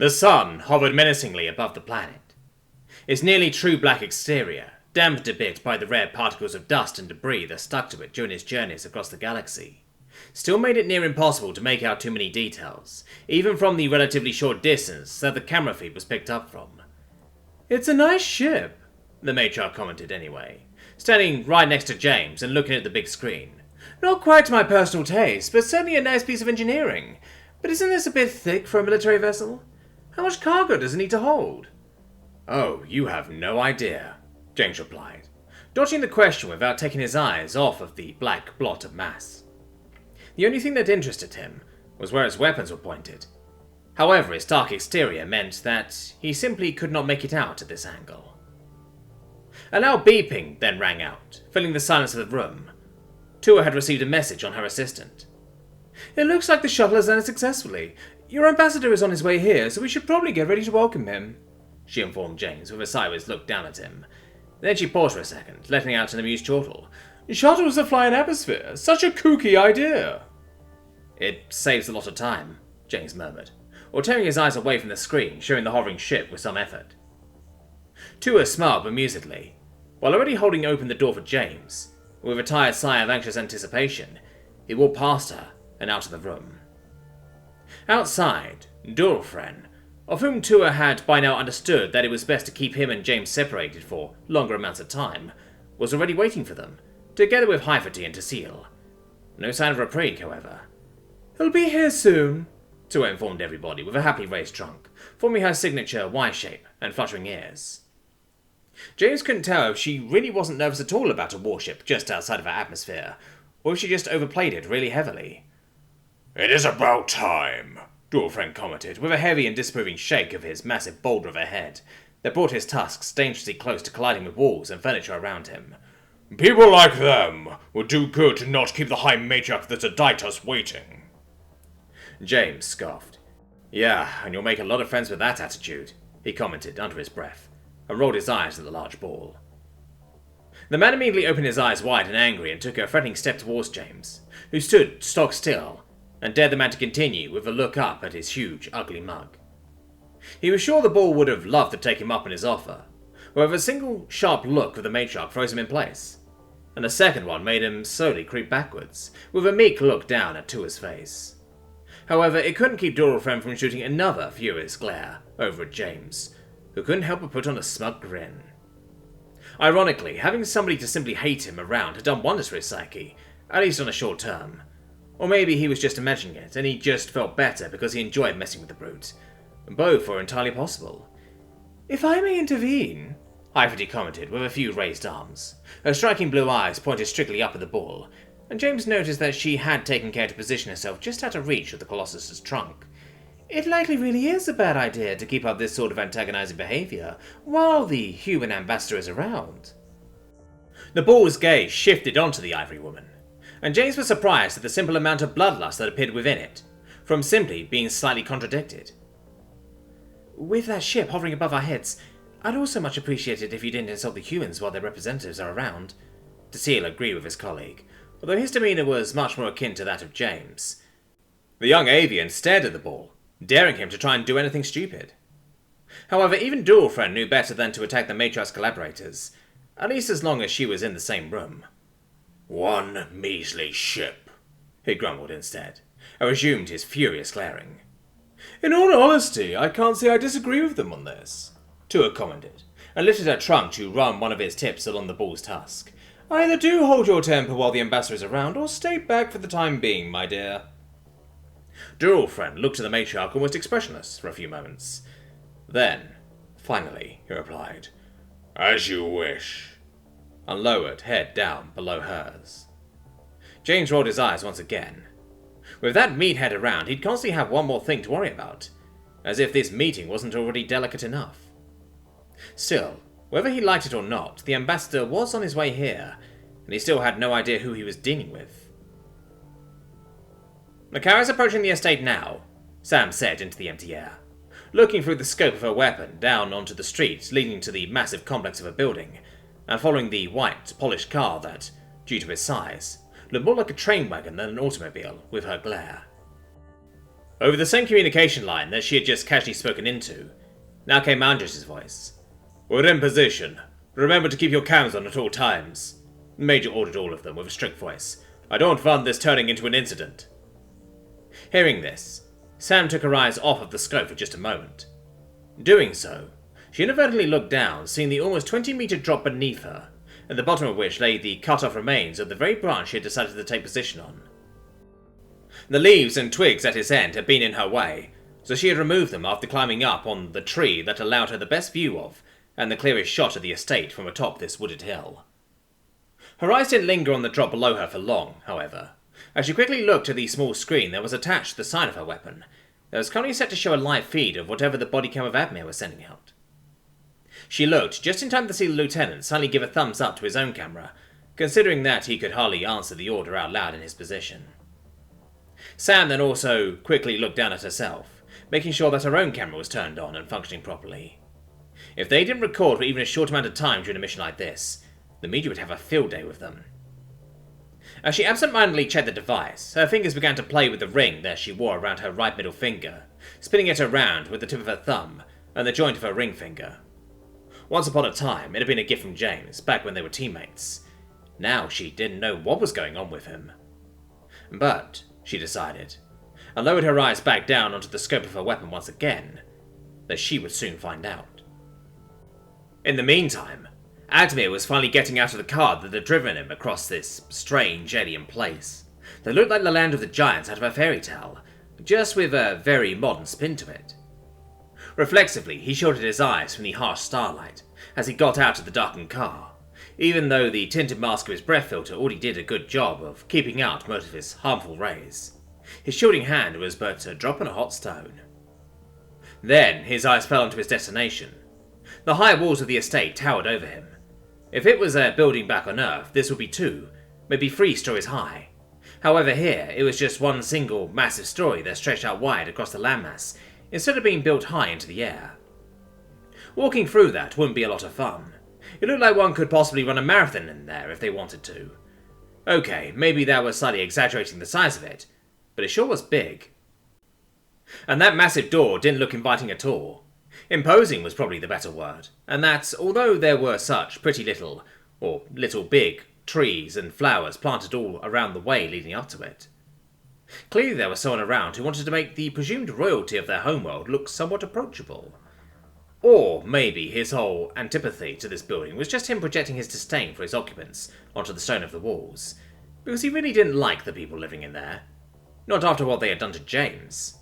The sun hovered menacingly above the planet. Its nearly true black exterior, dampened a bit by the rare particles of dust and debris that stuck to it during its journeys across the galaxy, still made it near impossible to make out too many details, even from the relatively short distance that the camera feed was picked up from. "It's a nice ship," the matriarch commented anyway, standing right next to James and looking at the big screen. "Not quite to my personal taste, but certainly a nice piece of engineering. But isn't this a bit thick for a military vessel? How much cargo does it need to hold?" "Oh, you have no idea," James replied, dodging the question without taking his eyes off of the black blot of mass. The only thing that interested him was where its weapons were pointed. However, its dark exterior meant that he simply could not make it out at this angle. A loud beeping then rang out, filling the silence of the room. Tua had received a message on her assistant. "It looks like the shuttle has landed successfully. Your ambassador is on his way here, so we should probably get ready to welcome him," she informed James with a sideways look down at him. Then she paused for a second, letting out an amused chortle. "Shuttles that fly in atmosphere. Such a kooky idea." "It saves a lot of time," James murmured, or tearing his eyes away from the screen, showing the hovering ship with some effort. Tua smiled bemusedly, while already holding open the door for James. With a tired sigh of anxious anticipation, he walked past her and out of the room. Outside, Durlfren, of whom Tua had by now understood that it was best to keep him and James separated for longer amounts of time, was already waiting for them, together with Hyverty and Tassil. No sign of reprieve, however. "He'll be here soon," Tua informed everybody with a happily raised trunk, forming her signature Y shape and fluttering ears. James couldn't tell if she really wasn't nervous at all about a warship just outside of her atmosphere, or if she just overplayed it really heavily. "It is about time," Durlfren commented, with a heavy and disapproving shake of his massive boulder of a head that brought his tusks dangerously close to colliding with walls and furniture around him. "People like them would do good to not keep the High Matriarch of the Tshirt waiting." James scoffed. "Yeah, and you'll make a lot of friends with that attitude," he commented under his breath, and rolled his eyes at the large ball. The man immediately opened his eyes wide and angry and took a threatening step towards James, who stood stock still, and dared the man to continue with a look up at his huge, ugly mug. He was sure the ball would have loved to take him up on his offer, however a single sharp look of the matriarch froze him in place, and a second one made him slowly creep backwards, with a meek look down at Tua's face. However, it couldn't keep Durlfren from shooting another furious glare over at James, who couldn't help but put on a smug grin. Ironically, having somebody to simply hate him around had done wonders for his psyche, at least on a short term. Or maybe he was just imagining it, and he just felt better because he enjoyed messing with the brute. Both were entirely possible. "If I may intervene," Hyverty commented with a few raised arms. Her striking blue eyes pointed strictly up at the ball, and James noticed that she had taken care to position herself just out of reach of the Colossus's trunk. "It likely really is a bad idea to keep up this sort of antagonizing behavior while the human ambassador is around." The ball's gaze shifted onto the ivory woman, and James was surprised at the simple amount of bloodlust that appeared within it, from simply being slightly contradicted. "With that ship hovering above our heads, I'd also much appreciate it if you didn't insult the humans while their representatives are around." Tassil agreed with his colleague, although his demeanour was much more akin to that of James. The young avian stared at the ball, daring him to try and do anything stupid. However, even Durlfren knew better than to attack the matriarch's collaborators, at least as long as she was in the same room. "One measly ship," he grumbled instead, and resumed his furious glaring. "In all honesty, I can't say I disagree with them on this," Tua commented, and lifted her trunk to run one of its tips along the bull's tusk. "Either do hold your temper while the ambassador is around, or stay back for the time being, my dear." Durlfren looked at the matriarch almost expressionless for a few moments. Then, finally, he replied, "As you wish," and lowered head down below hers. James rolled his eyes once again. With that meathead around, he'd constantly have one more thing to worry about, as if this meeting wasn't already delicate enough. Still, whether he liked it or not, the ambassador was on his way here, and he still had no idea who he was dealing with. "The car is approaching the estate now," Sam said into the empty air, looking through the scope of her weapon down onto the street leading to the massive complex of a building, and following the white, polished car that, due to its size, looked more like a train wagon than an automobile with her glare. Over the same communication line that she had just casually spoken into, now came Andres' voice. "We're in position. Remember to keep your cams on at all times." Major ordered all of them with a strict voice. "I don't want this turning into an incident." Hearing this, Sam took her eyes off of the scope for just a moment. Doing so, she inadvertently looked down, seeing the almost 20-meter drop beneath her, at the bottom of which lay the cut-off remains of the very branch she had decided to take position on. The leaves and twigs at its end had been in her way, so she had removed them after climbing up on the tree that allowed her the best view of, and the clearest shot of the estate from atop this wooded hill. Her eyes didn't linger on the drop below her for long, however, as she quickly looked at the small screen that was attached to the side of her weapon, that was currently set to show a live feed of whatever the body cam of Admir was sending out. She looked just in time to see the lieutenant suddenly give a thumbs up to his own camera, considering that he could hardly answer the order out loud in his position. Sam then also quickly looked down at herself, making sure that her own camera was turned on and functioning properly. If they didn't record for even a short amount of time during a mission like this, the media would have a field day with them. As she absent-mindedly checked the device, her fingers began to play with the ring that she wore around her right middle finger, spinning it around with the tip of her thumb and the joint of her ring finger. Once upon a time, it had been a gift from James, back when they were teammates. Now she didn't know what was going on with him. But, she decided, and lowered her eyes back down onto the scope of her weapon once again, that she would soon find out. In the meantime, Admir was finally getting out of the car that had driven him across this strange alien place that looked like the land of the giants out of a fairy tale, just with a very modern spin to it. Reflexively, he shielded his eyes from the harsh starlight as he got out of the darkened car, even though the tinted mask of his breath filter already did a good job of keeping out most of his harmful rays. His shielding hand was but a drop in a hot stone. Then his eyes fell onto his destination. The high walls of the estate towered over him. If it was a building back on Earth, this would be 2, maybe 3 stories high. However, here, it was just one single, massive story that stretched out wide across the landmass, instead of being built high into the air. Walking through that wouldn't be a lot of fun. It looked like one could possibly run a marathon in there if they wanted to. Okay, maybe that was slightly exaggerating the size of it, but it sure was big. And that massive door didn't look inviting at all. Imposing was probably the better word, and that, although there were such pretty little, or little big, trees and flowers planted all around the way leading up to it. Clearly there was someone around who wanted to make the presumed royalty of their homeworld look somewhat approachable. Or maybe his whole antipathy to this building was just him projecting his disdain for its occupants onto the stone of the walls, because he really didn't like the people living in there. Not after what they had done to James.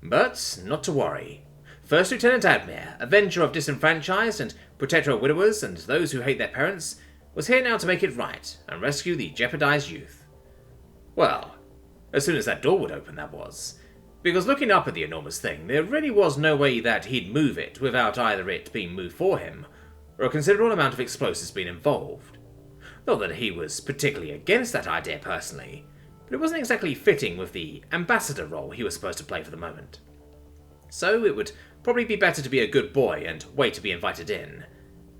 But not to worry. First Lieutenant Admir, avenger of disenfranchised and protector of widowers and those who hate their parents, was here now to make it right and rescue the jeopardized youth. Well, as soon as that door would open, that was. Because looking up at the enormous thing, there really was no way that he'd move it without either it being moved for him, or a considerable amount of explosives being involved. Not that he was particularly against that idea personally, but it wasn't exactly fitting with the ambassador role he was supposed to play for the moment. So it would probably be better to be a good boy and wait to be invited in.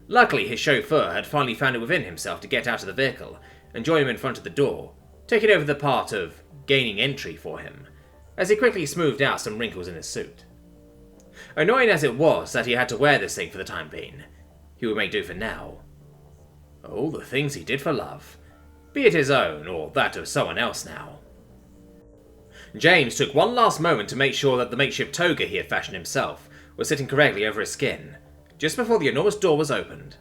Luckily, his chauffeur had finally found it within himself to get out of the vehicle and join him in front of the door, taking over the part of gaining entry for him, as he quickly smoothed out some wrinkles in his suit. Annoying as it was that he had to wear this thing for the time being, he would make do for now. All the things he did for love, be it his own or that of someone else now. James took one last moment to make sure that the makeshift toga he had fashioned himself was sitting correctly over his skin, just before the enormous door was opened.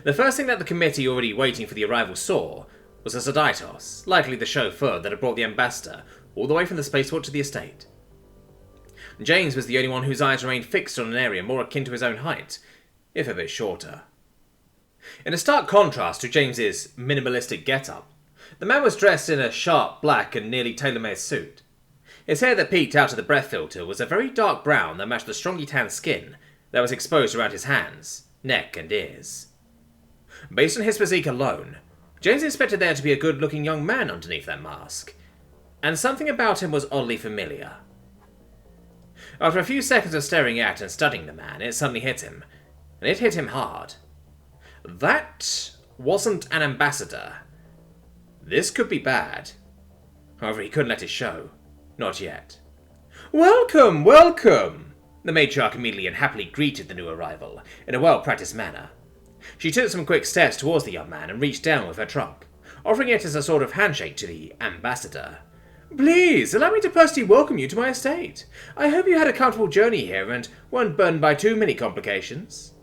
The first thing that the committee already waiting for the arrival saw was a Sodaitos, likely the chauffeur that had brought the ambassador all the way from the spaceport to the estate. James was the only one whose eyes remained fixed on an area more akin to his own height, if a bit shorter. In a stark contrast to James's minimalistic get-up, the man was dressed in a sharp black and nearly tailor-made suit. His hair that peeked out of the breath filter was a very dark brown that matched the strongly tanned skin that was exposed around his hands, neck and ears. Based on his physique alone, James expected there to be a good-looking young man underneath that mask, and something about him was oddly familiar. After a few seconds of staring at and studying the man, it suddenly hit him, and it hit him hard. That wasn't an ambassador. This could be bad. However, he couldn't let it show. Not yet. Welcome, welcome! The matriarch immediately and happily greeted the new arrival, in a well-practiced manner. She took some quick steps towards the young man and reached down with her trunk, offering it as a sort of handshake to the ambassador. Please, allow me to personally welcome you to my estate. I hope you had a comfortable journey here and weren't burdened by too many complications.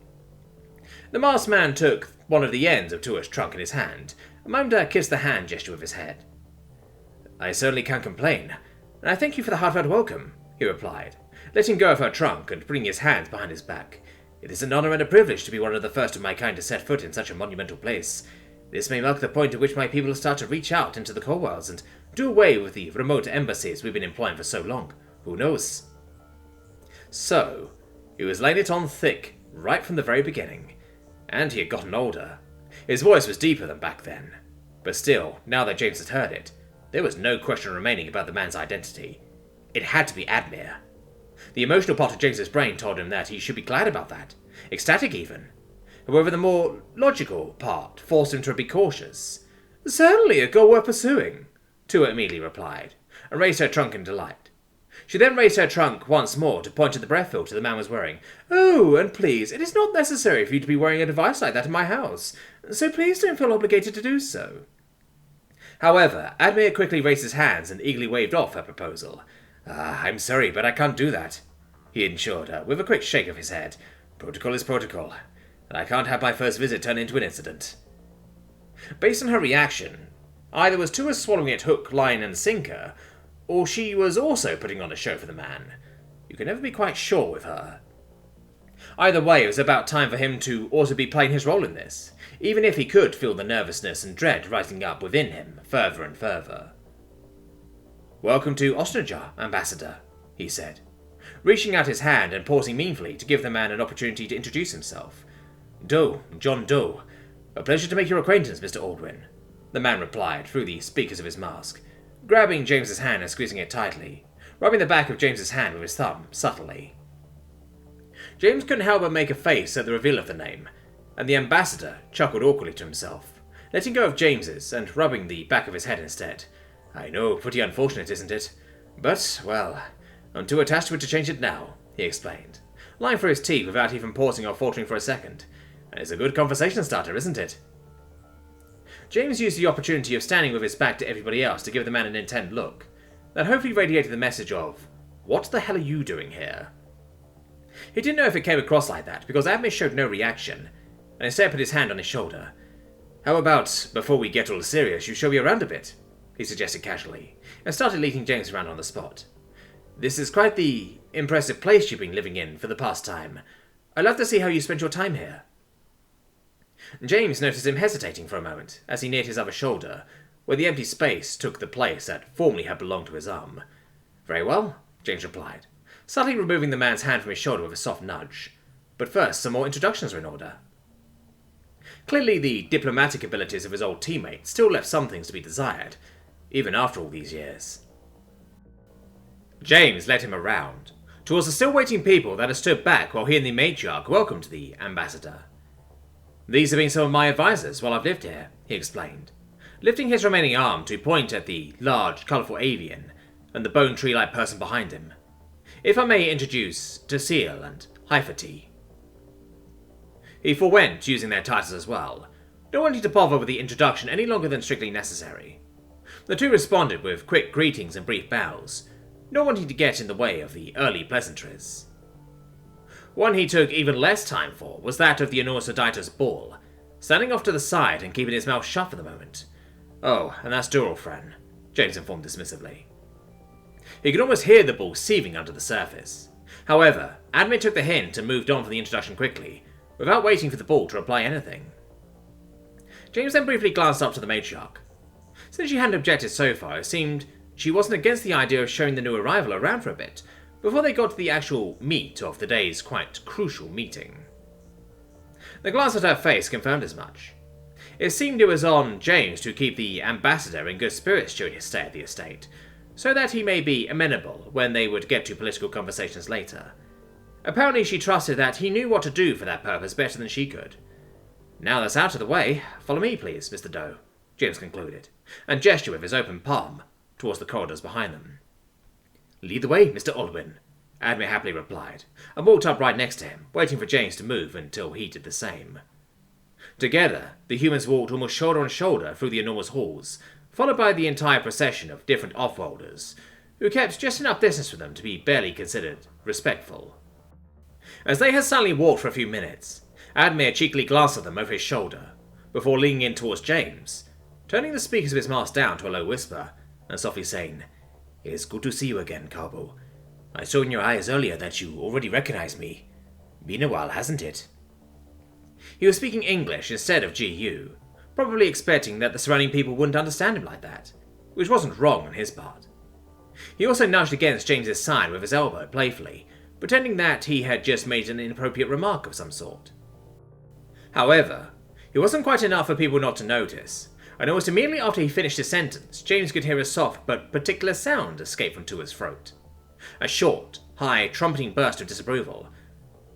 The masked man took one of the ends of Tua's trunk in his hand, and Mamda kissed the hand gesture with his head. I certainly can't complain, and I thank you for the heartfelt welcome, he replied, letting go of her trunk and bringing his hands behind his back. It is an honor and a privilege to be one of the first of my kind to set foot in such a monumental place. This may mark the point at which my people start to reach out into the cold worlds and do away with the remote embassies we've been employing for so long. Who knows? So, he was laying it on thick, right from the very beginning. And he had gotten older. His voice was deeper than back then. But still, now that James had heard it, there was no question remaining about the man's identity. It had to be Admir. The emotional part of James's brain told him that he should be glad about that. Ecstatic even. However, the more logical part forced him to be cautious. Certainly a goal worth pursuing, Tua immediately replied, and raised her trunk in delight. She then raised her trunk once more to point at the breath filter the man was wearing. Oh, and please, it is not necessary for you to be wearing a device like that in my house, so please don't feel obligated to do so. However, Admir quickly raised his hands and eagerly waved off her proposal. I'm sorry, but I can't do that, he assured her, with a quick shake of his head. Protocol is protocol, and I can't have my first visit turn into an incident. Based on her reaction, either was Tua swallowing it hook, line, and sinker, or she was also putting on a show for the man. You can never be quite sure with her. Either way, it was about time for him to also be playing his role in this, even if he could feel the nervousness and dread rising up within him further and further. Welcome to Ostrajar, Ambassador, he said, reaching out his hand and pausing meaningfully to give the man an opportunity to introduce himself. Doe, John Doe. A pleasure to make your acquaintance, Mr. Aldwin, the man replied through the speakers of his mask, grabbing James's hand and squeezing it tightly, rubbing the back of James's hand with his thumb, subtly. James couldn't help but make a face at the reveal of the name, and the ambassador chuckled awkwardly to himself, letting go of James's and rubbing the back of his head instead. I know, pretty unfortunate, isn't it? But, well, I'm too attached to it to change it now, he explained, lying for his tea without even pausing or faltering for a second. And it's a good conversation starter, isn't it? James used the opportunity of standing with his back to everybody else to give the man an intent look that hopefully radiated the message of, what the hell are you doing here? He didn't know if it came across like that, because Admir showed no reaction, and instead put his hand on his shoulder. How about, before we get all serious, you show me around a bit? He suggested casually, and started leading James around on the spot. This is quite the impressive place you've been living in for the past time. I'd love to see how you spent your time here. James noticed him hesitating for a moment as he neared his other shoulder, where the empty space took the place that formerly had belonged to his arm. Very well, James replied, subtly removing the man's hand from his shoulder with a soft nudge. But first, some more introductions are in order. Clearly, the diplomatic abilities of his old teammate still left some things to be desired, even after all these years. James led him around, towards the still waiting people that had stood back while he and the matriarch welcomed the ambassador. These have been some of my advisors while I've lived here, he explained, lifting his remaining arm to point at the large, colourful avian and the bone tree-like person behind him. If I may introduce Tasil and Hyphety. He forewent using their titles as well, not wanting to bother with the introduction any longer than strictly necessary. The two responded with quick greetings and brief bows, not wanting to get in the way of the early pleasantries. One he took even less time for was that of the enormous Oditus Bull, standing off to the side and keeping his mouth shut for the moment. Oh, and that's Duralfren, James informed dismissively. He could almost hear the bull seething under the surface. However, Admir took the hint and moved on for the introduction quickly, without waiting for the bull to reply anything. James then briefly glanced up to the matriarch. Since she hadn't objected so far, it seemed she wasn't against the idea of showing the new arrival around for a bit, before they got to the actual meat of the day's quite crucial meeting. The glance at her face confirmed as much. It seemed it was on James to keep the ambassador in good spirits during his stay at the estate, so that he may be amenable when they would get to political conversations later. Apparently she trusted that he knew what to do for that purpose better than she could. Now that's out of the way, follow me please, Mr. Doe, James concluded, and gestured with his open palm towards the corridors behind them. "Lead the way, Mr. Aldwin," Admir happily replied, and walked up right next to him, waiting for James to move until he did the same. Together, the humans walked almost shoulder on shoulder through the enormous halls, followed by the entire procession of different offworlders, who kept just enough distance from them to be barely considered respectful. As they had silently walked for a few minutes, Admir cheekily glanced at them over his shoulder, before leaning in towards James, turning the speakers of his mask down to a low whisper, and softly saying, "It's good to see you again, Carbo. I saw in your eyes earlier that you already recognized me. Been a while, hasn't it?" He was speaking English instead of GU, probably expecting that the surrounding people wouldn't understand him like that, which wasn't wrong on his part. He also nudged against James's side with his elbow playfully, pretending that he had just made an inappropriate remark of some sort. However, it wasn't quite enough for people not to notice, and almost immediately after he finished his sentence, James could hear a soft but particular sound escape from Tua's throat. A short, high, trumpeting burst of disapproval,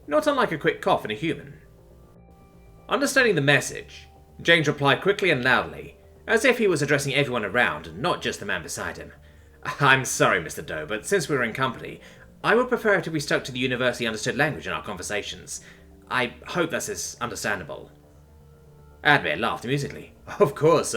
not unlike a quick cough in a human. Understanding the message, James replied quickly and loudly, as if he was addressing everyone around and not just the man beside him. "I'm sorry, Mr. Doe, but since we're in company, I would prefer if we stuck to the universally understood language in our conversations. I hope this is understandable." Admir laughed amusedly. Of course.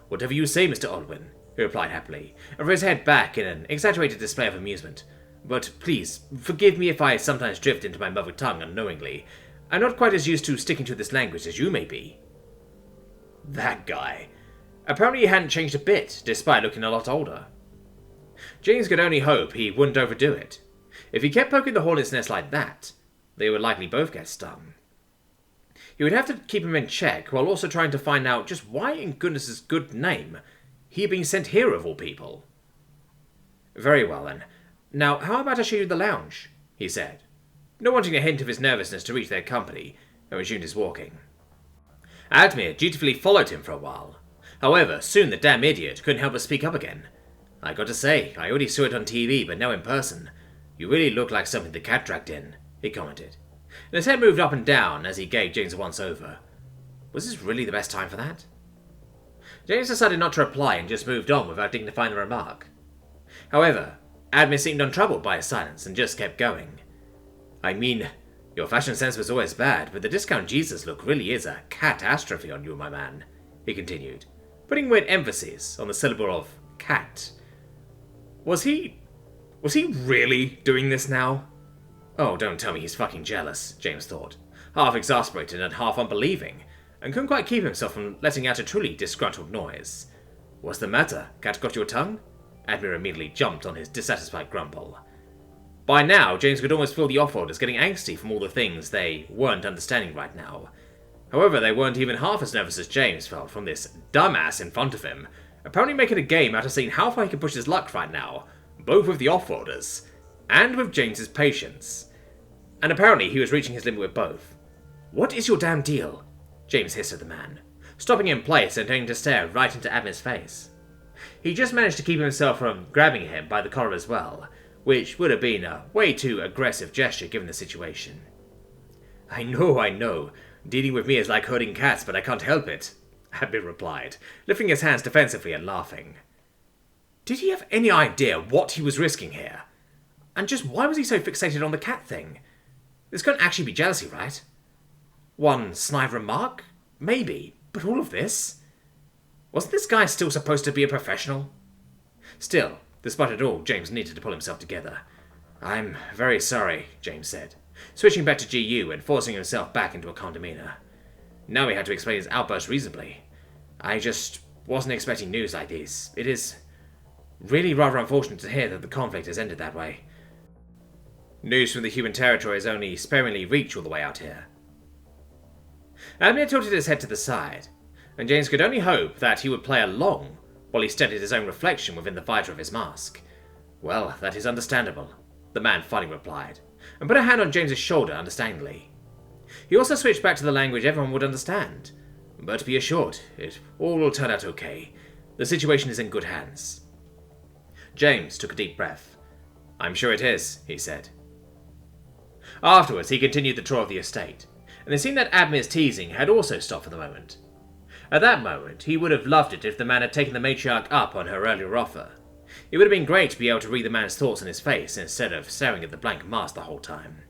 Whatever you say, Mr. Aldwin," he replied happily, with his head back in an exaggerated display of amusement. "But please, forgive me if I sometimes drift into my mother tongue unknowingly. I'm not quite as used to sticking to this language as you may be." That guy. Apparently he hadn't changed a bit, despite looking a lot older. James could only hope he wouldn't overdo it. If he kept poking the hornet's nest like that, they would likely both get stung. He would have to keep him in check, while also trying to find out just why in goodness' good name he had been sent here of all people. "Very well then. Now, how about I show you the lounge?" he said, not wanting a hint of his nervousness to reach their company, and resumed his walking. Admir dutifully followed him for a while. However, soon the damn idiot couldn't help but speak up again. "I got to say, I already saw it on TV, but now in person. You really look like something the cat dragged in," he commented, and his head moved up and down as he gave James a once-over. Was this really the best time for that? James decided not to reply and just moved on without dignifying the remark. However, Admir seemed untroubled by his silence and just kept going. "I mean, your fashion sense was always bad, but the Discount Jesus look really is a catastrophe on you, my man," he continued, putting weird emphasis on the syllable of cat. Was he really doing this now? Oh, don't tell me he's fucking jealous, James thought, half exasperated and half unbelieving, and couldn't quite keep himself from letting out a truly disgruntled noise. "What's the matter? Cat got your tongue?" Admir immediately jumped on his dissatisfied grumble. By now, James could almost feel the offworlders getting angsty from all the things they weren't understanding right now. However, they weren't even half as nervous as James felt from this dumbass in front of him, apparently making a game out of seeing how far he could push his luck right now, both with the offworlders and with James's patience. And apparently he was reaching his limit with both. "What is your damn deal?" James hissed at the man, stopping in place and turning to stare right into Admir's face. He just managed to keep himself from grabbing him by the collar as well, which would have been a way too aggressive gesture given the situation. I know. Dealing with me is like herding cats, but I can't help it," Admir replied, lifting his hands defensively and laughing. Did he have any idea what he was risking here? And just why was he so fixated on the cat thing? This couldn't actually be jealousy, right? One snide remark? Maybe, but all of this? Wasn't this guy still supposed to be a professional? Still, despite it all, James needed to pull himself together. "I'm very sorry," James said, switching back to GU and forcing himself back into a calm demeanor. Now he had to explain his outburst reasonably. "I just wasn't expecting news like this. It is really rather unfortunate to hear that the conflict has ended that way. News from the human territory has only sparingly reached all the way out here." Admir tilted his head to the side, and James could only hope that he would play along while he studied his own reflection within the visor of his mask. "Well, that is understandable," the man finally replied, and put a hand on James's shoulder understandingly. He also switched back to the language everyone would understand. "But be assured, it all will turn out okay. The situation is in good hands." James took a deep breath. "I'm sure it is," he said. Afterwards, he continued the tour of the estate, and it seemed that Admir's teasing had also stopped for the moment. At that moment, he would have loved it if the man had taken the matriarch up on her earlier offer. It would have been great to be able to read the man's thoughts on his face instead of staring at the blank mask the whole time.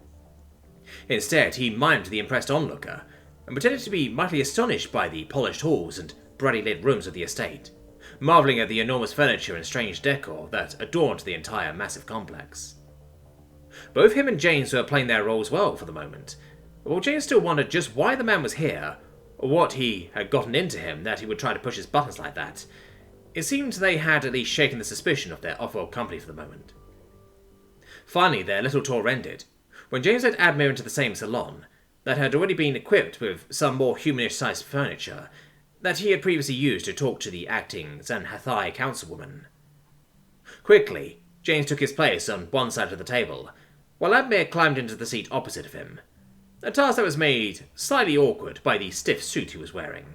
Instead, he mimed the impressed onlooker and pretended to be mightily astonished by the polished halls and brightly lit rooms of the estate, marvelling at the enormous furniture and strange decor that adorned the entire massive complex. Both him and James were playing their roles well for the moment, while James still wondered just why the man was here, or what he had gotten into him that he would try to push his buttons like that. It seemed they had at least shaken the suspicion of their off-world company for the moment. Finally, their little tour ended, when James led Admir into the same salon that had already been equipped with some more humanish-sized furniture that he had previously used to talk to the acting HFY councilwoman. Quickly, James took his place on one side of the table, while Admir climbed into the seat opposite of him, a task that was made slightly awkward by the stiff suit he was wearing.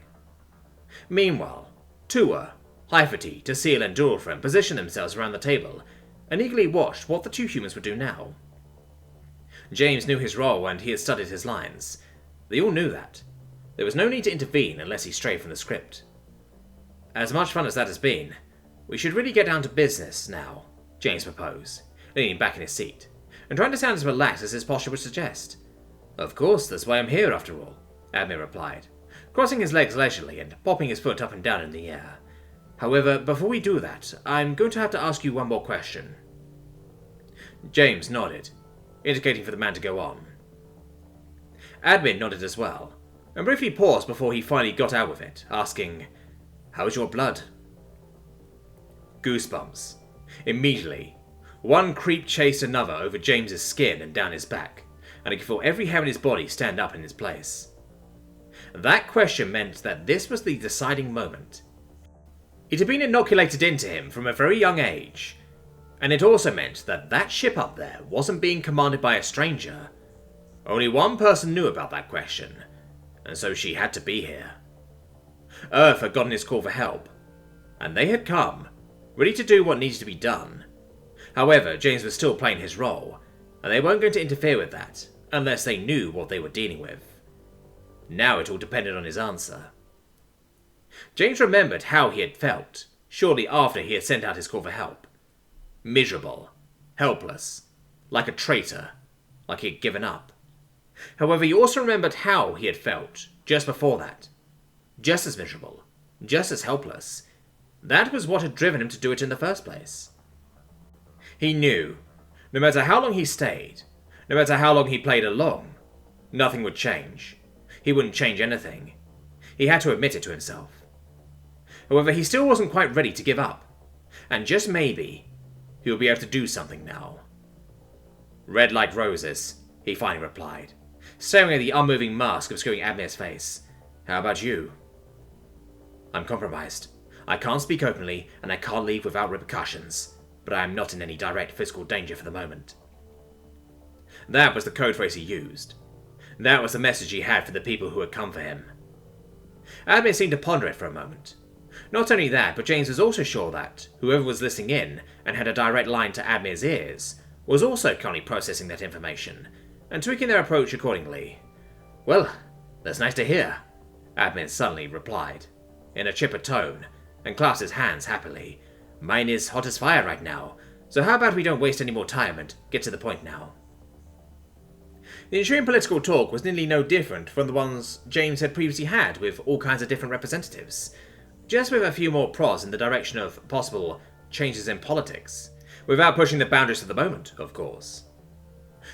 Meanwhile, Tua, Hyferty, Tasil and Duralfriend positioned themselves around the table and eagerly watched what the two humans would do now. James knew his role and he had studied his lines. They all knew that. There was no need to intervene unless he strayed from the script. As much fun as that has been, we should really get down to business now, James proposed, leaning back in his seat, and trying to sound as relaxed as his posture would suggest. Of course, that's why I'm here after all, Admir replied, crossing his legs leisurely and popping his foot up and down in the air. However, before we do that, I'm going to have to ask you one more question. James nodded, indicating for the man to go on. Admin nodded as well, and briefly paused before he finally got out with it, asking, "How's your blood?" Goosebumps. Immediately, one creep chased another over James's skin and down his back, and he could feel every hair in his body stand up in its place. That question meant that this was the deciding moment. It had been inoculated into him from a very young age, and it also meant that that ship up there wasn't being commanded by a stranger. Only one person knew about that question, and so she had to be here. Earth had gotten his call for help, and they had come, ready to do what needed to be done. However, James was still playing his role, and they weren't going to interfere with that, unless they knew what they were dealing with. Now it all depended on his answer. James remembered how he had felt shortly after he had sent out his call for help. Miserable, helpless, like a traitor, like he had given up. However, he also remembered how he had felt just before that. Just as miserable, just as helpless. That was what had driven him to do it in the first place. He knew, no matter how long he stayed, no matter how long he played along, nothing would change. He wouldn't change anything. He had to admit it to himself. However, he still wasn't quite ready to give up, and just maybe, he would be able to do something now. "Red like roses," he finally replied, staring at the unmoving mask obscuring Admir's face. "How about you?" "I'm compromised. I can't speak openly, and I can't leave without repercussions, but I am not in any direct physical danger for the moment." That was the code phrase he used. That was the message he had for the people who had come for him. Admir seemed to ponder it for a moment. Not only that, but James was also sure that whoever was listening in and had a direct line to Admir's ears was also currently processing that information and tweaking their approach accordingly. "Well, that's nice to hear," Admir suddenly replied, in a chipper tone, and clasped his hands happily. "Mine is hot as fire right now, so how about we don't waste any more time and get to the point now?" The ensuing political talk was nearly no different from the ones James had previously had with all kinds of different representatives, just with a few more prods in the direction of possible changes in politics, without pushing the boundaries of the moment, of course.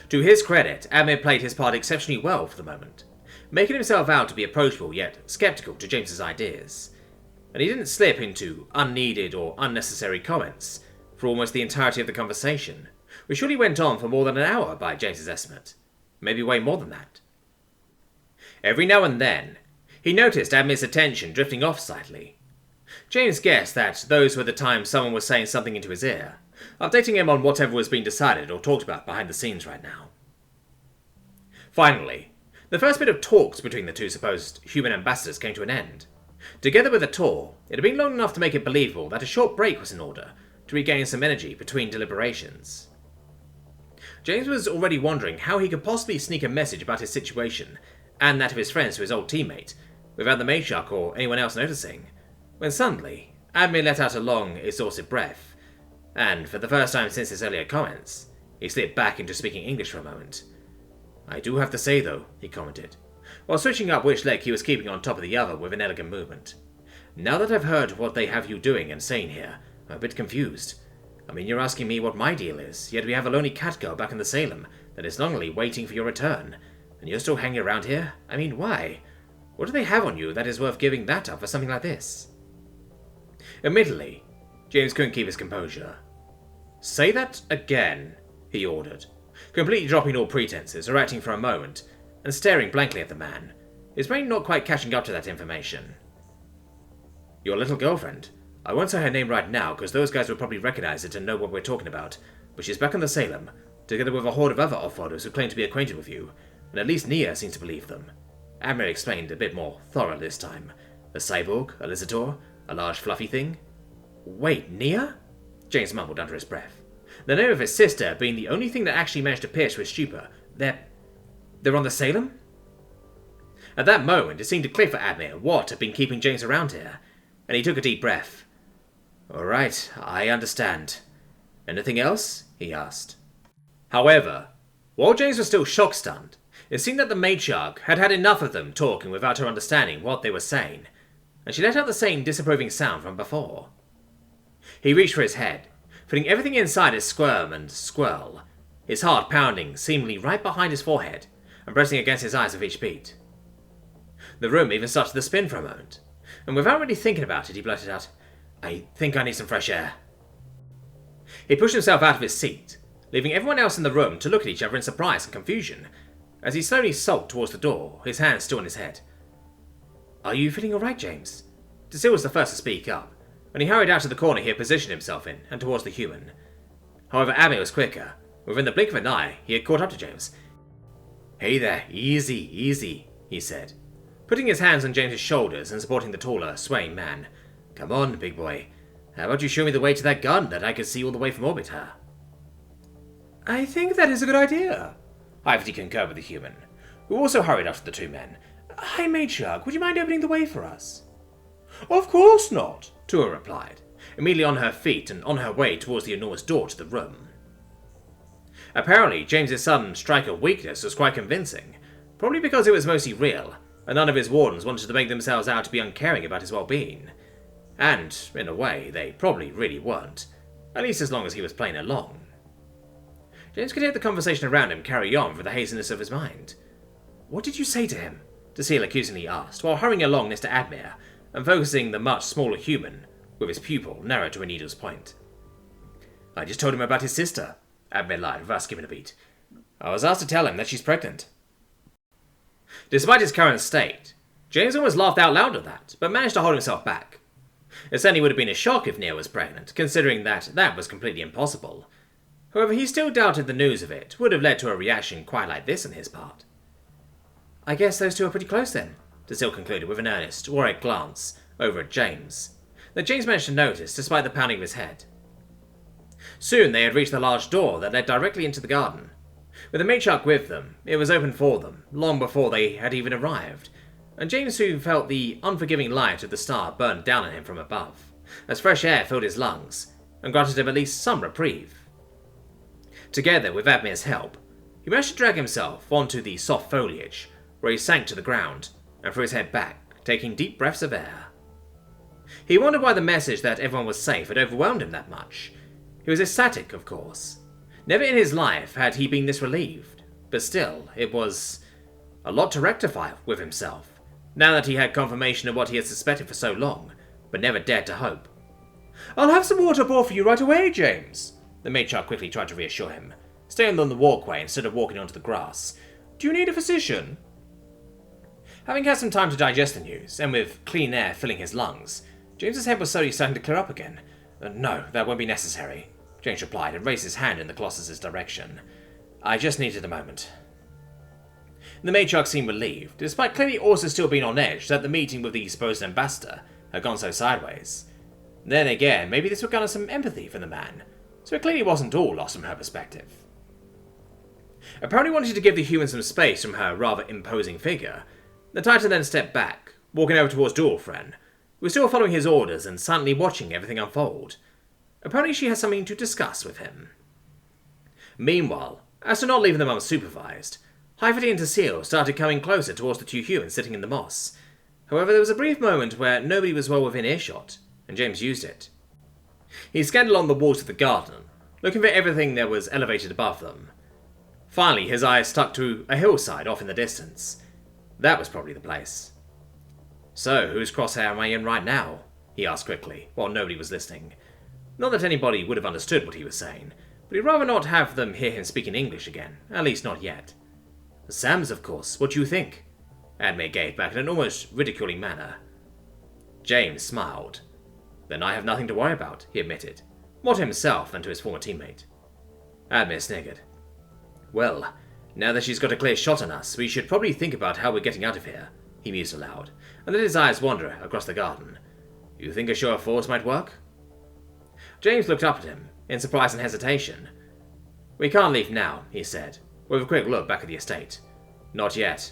To his credit, Admir played his part exceptionally well for the moment, making himself out to be approachable yet skeptical to James's ideas, and he didn't slip into unneeded or unnecessary comments for almost the entirety of the conversation, which surely went on for more than an hour by James's estimate, maybe way more than that. Every now and then, he noticed Admir's attention drifting off slightly. James guessed that those were the times someone was saying something into his ear, updating him on whatever was being decided or talked about behind the scenes right now. Finally, the first bit of talks between the two supposed human ambassadors came to an end. Together with the tour, it had been long enough to make it believable that a short break was in order to regain some energy between deliberations. James was already wondering how he could possibly sneak a message about his situation and that of his friends to his old teammate, without the matriarch or anyone else noticing, when suddenly, Admir let out a long, exhausted breath, and for the first time since his earlier comments, he slipped back into speaking English for a moment. "I do have to say, though," he commented, while switching up which leg he was keeping on top of the other with an elegant movement. "Now that I've heard what they have you doing and saying here, I'm a bit confused. I mean, you're asking me what my deal is, yet we have a lonely cat girl back in the Salem that is longingly waiting for your return, and you're still hanging around here? I mean, why? What do they have on you that is worth giving that up for something like this?" Admittedly, James couldn't keep his composure. "Say that again," he ordered, completely dropping all pretenses, or acting for a moment, and staring blankly at the man, his brain not quite catching up to that information. "Your little girlfriend. I won't say her name right now, because those guys will probably recognize it and know what we're talking about, but she's back in the Salem, together with a horde of other offworlders who claim to be acquainted with you, and at least Nia seems to believe them." Admiral explained a bit more thorough this time. "A cyborg, a lizardor, a large fluffy thing." "Wait, Nia?" James mumbled under his breath. The name of his sister being the only thing that actually managed to pierce his stupor. They're on the Salem? At that moment, it seemed to click for Admiral what had been keeping James around here, and he took a deep breath. "All right, I understand. Anything else?" he asked. However, while James was still shock-stunned, it seemed that the matriarch had had enough of them talking without her understanding what they were saying, and she let out the same disapproving sound from before. He reached for his head, feeling everything inside it squirm and swirl, his heart pounding seemingly right behind his forehead and pressing against his eyes with each beat. The room even started to spin for a moment, and without really thinking about it, he blurted out, "I think I need some fresh air." He pushed himself out of his seat, leaving everyone else in the room to look at each other in surprise and confusion, as he slowly sulked towards the door, his hands still on his head. "Are you feeling all right, James?" Cecile was the first to speak up, and he hurried out to the corner he had positioned himself in, and towards the human. However, Abby was quicker. Within the blink of an eye, he had caught up to James. "Hey there, easy, easy," he said, putting his hands on James's shoulders and supporting the taller, swaying man. "Come on, big boy. How about you show me the way to that gun that I could see all the way from orbit, huh?" "I think that is a good idea," Viridity concurred with the human, who also hurried after the two men. "Hi, Matriarch, would you mind opening the way for us?" "Of course not," Tua replied, immediately on her feet and on her way towards the enormous door to the room. Apparently, James's sudden strike of weakness was quite convincing, probably because it was mostly real, and none of his wardens wanted to make themselves out to be uncaring about his well-being. And, in a way, they probably really weren't, at least as long as he was playing along. James could hear the conversation around him carry on with the haziness of his mind. "What did you say to him?" Cecile accusingly asked, while hurrying along next to Admir, and focusing the much smaller human, with his pupil narrowed to a needle's point. "I just told him about his sister," Admir lied without skipping a beat. "I was asked to tell him that she's pregnant." Despite his current state, James almost laughed out loud at that, but managed to hold himself back. It certainly would have been a shock if Nia was pregnant, considering that was completely impossible. However, he still doubted the news of it would have led to a reaction quite like this on his part. "I guess those two are pretty close then," Cecile concluded with an earnest, worried glance over at James, that James managed to notice despite the pounding of his head. Soon they had reached the large door that led directly into the garden. With the matriarch with them, it was open for them, long before they had even arrived, and James soon felt the unforgiving light of the star burn down on him from above, as fresh air filled his lungs, and granted him at least some reprieve. Together with Admir's help, he managed to drag himself onto the soft foliage, where he sank to the ground, and threw his head back, taking deep breaths of air. He wondered why the message that everyone was safe had overwhelmed him that much. He was ecstatic, of course. Never in his life had he been this relieved, but still, it was a lot to rectify with himself, now that he had confirmation of what he had suspected for so long, but never dared to hope. "I'll have some water brought for you right away, James," the matriarch quickly tried to reassure him, staying on the walkway instead of walking onto the grass. "Do you need a physician?" Having had some time to digest the news, and with clean air filling his lungs, James's head was slowly starting to clear up again. "No, that won't be necessary," James replied and raised his hand in the Colossus's direction. "I just needed a moment." The matriarch seemed relieved, despite clearly also still being on edge that the meeting with the supposed ambassador had gone so sideways. Then again, maybe this would garner some empathy from the man, so it clearly wasn't all lost from her perspective. Apparently wanting to give the human some space from her rather imposing figure, the Titan then stepped back, walking over towards Dualfren, who was still following his orders and silently watching everything unfold. Apparently she has something to discuss with him. Meanwhile, as to not leaving them unsupervised, Hifety and Cecile started coming closer towards the two humans sitting in the moss. However, there was a brief moment where nobody was well within earshot, and James used it. He scanned along the walls of the garden, looking for everything that was elevated above them. Finally, his eyes stuck to a hillside off in the distance. That was probably the place. "So, whose crosshair am I in right now?" he asked quickly, while nobody was listening. Not that anybody would have understood what he was saying, but he'd rather not have them hear him speak in English again, at least not yet. "Sam's, of course. What do you think?" Admir gave back in an almost ridiculing manner. James smiled. "Then I have nothing to worry about," he admitted, more to himself than to his former teammate. Admir sniggered. "Well, now that she's got a clear shot on us, we should probably think about how we're getting out of here," he mused aloud, and let his eyes wander across the garden. "You think a show of force might work?" James looked up at him, in surprise and hesitation. "We can't leave now," he said, with a quick look back at the estate. "Not yet."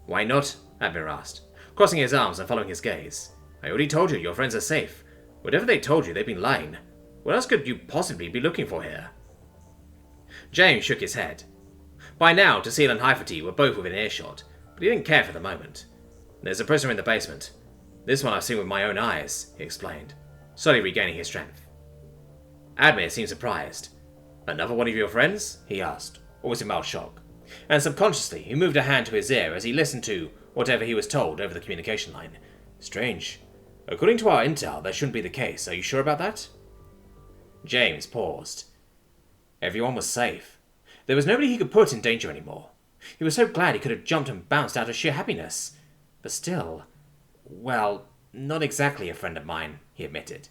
"Why not?" Admir asked, crossing his arms and following his gaze. "I already told you your friends are safe. Whatever they told you, they've been lying. What else could you possibly be looking for here?" James shook his head. By now, Cecile and Hifety were both within earshot, but he didn't care for the moment. "There's a prisoner in the basement. This one I've seen with my own eyes," he explained, slowly regaining his strength. Admir seemed surprised. "Another one of your friends?" he asked, almost in mild shock, and subconsciously he moved a hand to his ear as he listened to whatever he was told over the communication line. "Strange. According to our intel, that shouldn't be the case. Are you sure about that?" James paused. Everyone was safe. There was nobody he could put in danger anymore. He was so glad he could have jumped and bounced out of sheer happiness. But still, well, not exactly a friend of mine, he admitted.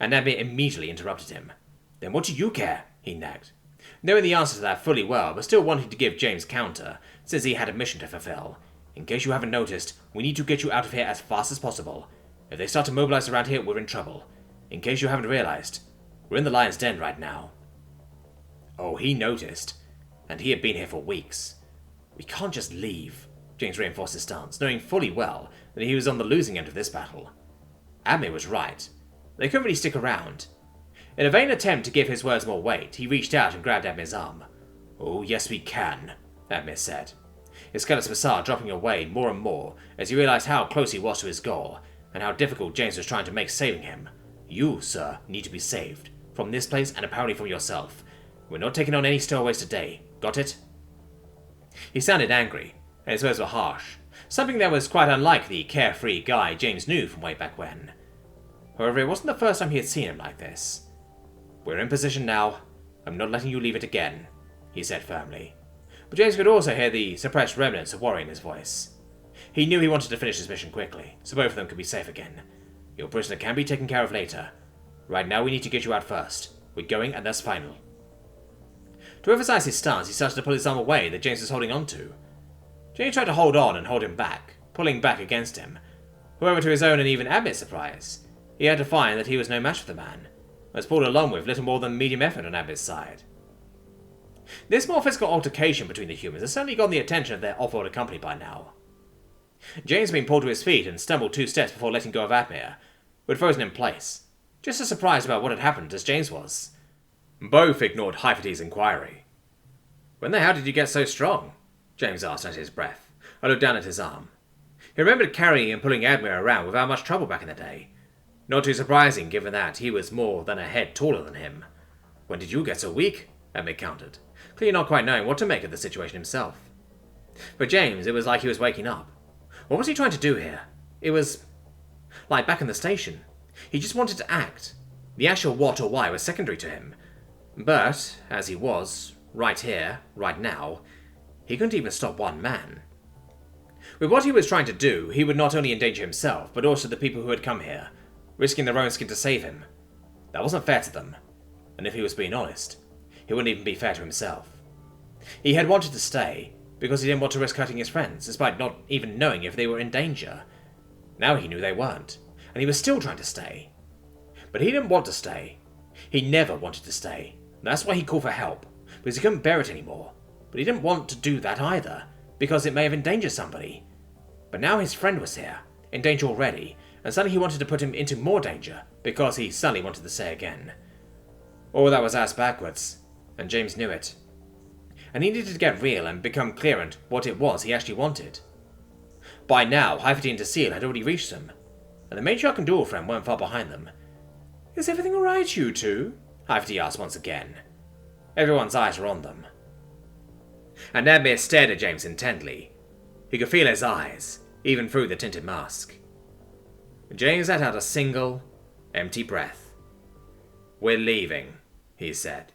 And Admir immediately interrupted him. "Then what do you care?" he nagged, knowing the answer to that fully well, but still wanting to give James counter, since he had a mission to fulfill. "In case you haven't noticed, we need to get you out of here as fast as possible. If they start to mobilize around here, we're in trouble. In case you haven't realized, we're in the lion's den right now." Oh, he noticed, and he had been here for weeks. "We can't just leave," James reinforced his stance, knowing fully well that he was on the losing end of this battle. Admir was right. They couldn't really stick around. In a vain attempt to give his words more weight, he reached out and grabbed Admir's arm. "Oh, yes we can," Admir said, his careless facade dropping away more and more as he realized how close he was to his goal, and how difficult James was trying to make saving him. "You, sir, need to be saved. From this place and apparently from yourself. We're not taking on any stowaways today. Got it?" He sounded angry, and his words were harsh, something that was quite unlike the carefree guy James knew from way back when. However, it wasn't the first time he had seen him like this. "We're in position now. I'm not letting you leave it again," he said firmly. But James could also hear the suppressed remnants of worry in his voice. He knew he wanted to finish his mission quickly, so both of them could be safe again. "Your prisoner can be taken care of later. Right now we need to get you out first. We're going, and that's final." To emphasize his stance, he started to pull his arm away that James was holding on to. James tried to hold on and hold him back, pulling back against him. However, to his own and even Admir's surprise, he had to find that he was no match for the man, and was pulled along with little more than medium effort on Admir's side. This more physical altercation between the humans had certainly gotten the attention of their off-world company by now. James had been pulled to his feet and stumbled 2 steps before letting go of Admir, who had frozen in place, just as surprised about what had happened as James was. Both ignored Hifety's inquiry. "When the hell did you get so strong?" James asked under his breath. I looked down at his arm. He remembered carrying and pulling Admir around without much trouble back in the day. Not too surprising, given that he was more than a head taller than him. "When did you get so weak?" Admir countered, clearly not quite knowing what to make of the situation himself. For James, it was like he was waking up. What was he trying to do here? It was like back in the station. He just wanted to act. The actual what or why was secondary to him. But, as he was, right here, right now, he couldn't even stop one man. With what he was trying to do, he would not only endanger himself, but also the people who had come here, risking their own skin to save him. That wasn't fair to them, and if he was being honest, it wouldn't even be fair to himself. He had wanted to stay, because he didn't want to risk hurting his friends, despite not even knowing if they were in danger. Now he knew they weren't, and he was still trying to stay. But he didn't want to stay. He never wanted to stay. That's why he called for help, because he couldn't bear it anymore. But he didn't want to do that either, because it may have endangered somebody. But now his friend was here, in danger already, and suddenly he wanted to put him into more danger, because he suddenly wanted to say again, All that was asked backwards, and James knew it. And he needed to get real and become clear on what it was he actually wanted. By now, Haiferty and Tassil had already reached them, and the matriarch and dual friend weren't far behind them. "Is everything alright, you two?" Haiferty asked once again. Everyone's eyes were on them. And Nedmir stared at James intently. He could feel his eyes, even through the tinted mask. James let out a single, empty breath. "We're leaving," he said.